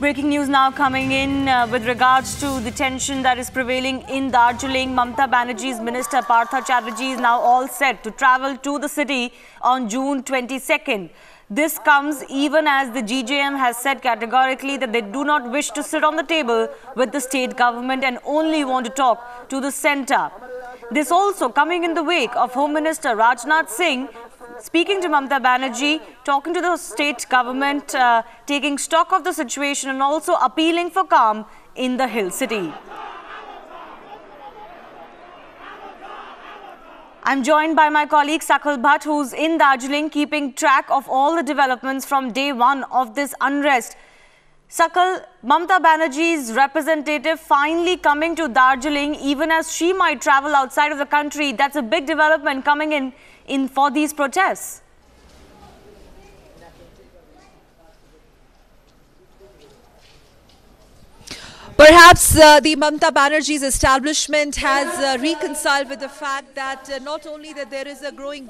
Breaking news now coming in with regards to the tension that is prevailing in Darjeeling. Mamata Banerjee's minister Partha Chatterjee is now all set to travel to the city on June 22nd. This comes even as the GJM has said categorically that they do not wish to sit on the table with the state government and only want to talk to the centre. This also coming in the wake of Home Minister Rajnath Singh speaking to Mamata Banerjee, talking to the state government, taking stock of the situation and also appealing for calm in the Hill City. I'm joined by my colleague Sakal Bhatt, who's in Darjeeling, keeping track of all the developments from day one of this unrest. Sakal, Mamata Banerjee's representative finally coming to Darjeeling, even as she might travel outside of the country. That's a big development coming in for these protests. Perhaps the Mamata Banerjee's establishment has reconciled with the fact that not only that there is a growing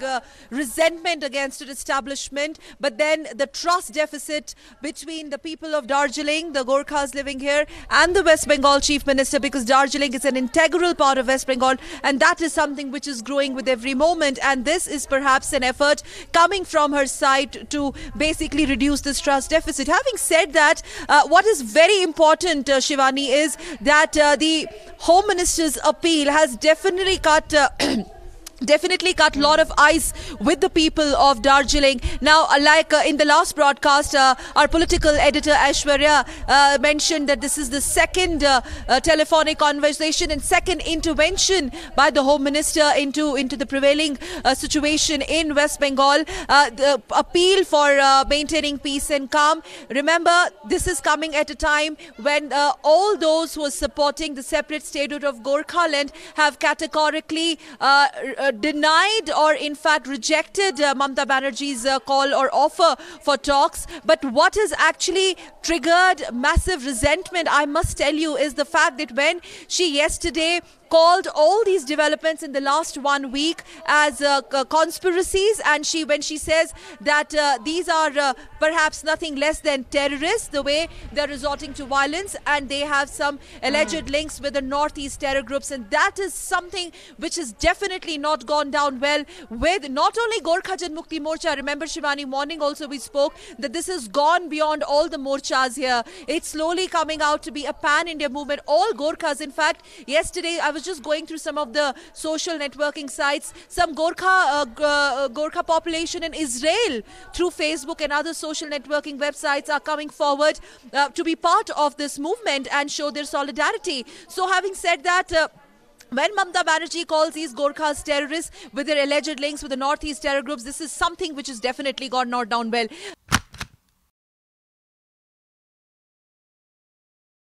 resentment against its establishment, but then the trust deficit between the people of Darjeeling, the Gorkhas living here, and the West Bengal Chief Minister, because Darjeeling is an integral part of West Bengal, and that is something which is growing with every moment. And this is perhaps an effort coming from her side to basically reduce this trust deficit. Having said that, what is very important, Shivani, is that the Home Minister's appeal has definitely cut a lot of ice with the people of Darjeeling. Now, like in the last broadcast, our political editor Aishwarya mentioned that this is the second telephonic conversation and second intervention by the Home Minister into the prevailing situation in West Bengal. The appeal for maintaining peace and calm. Remember, this is coming at a time when all those who are supporting the separate statehood of Gorkhaland have categorically denied or in fact rejected Mamata Banerjee's call or offer for talks. But what has actually triggered massive resentment, I must tell you, is the fact that when she yesterday called all these developments in the last 1 week as conspiracies, and when she says that these are perhaps nothing less than terrorists, the way they're resorting to violence, and they have some alleged links with the Northeast terror groups, and that is something which has definitely not gone down well with not only Gorkha Janmukti Morcha. Remember, Shivani, morning also we spoke that this has gone beyond all the morchas here. It's slowly coming out to be a pan-India movement. All Gorkhas, in fact, yesterday I was just going through some of the social networking sites. Some Gorkha population in Israel through Facebook and other social networking websites are coming forward to be part of this movement and show their solidarity. So having said that, when Mamata Banerjee calls these Gorkhas terrorists with their alleged links with the Northeast terror groups, this is something which has definitely gone not down well.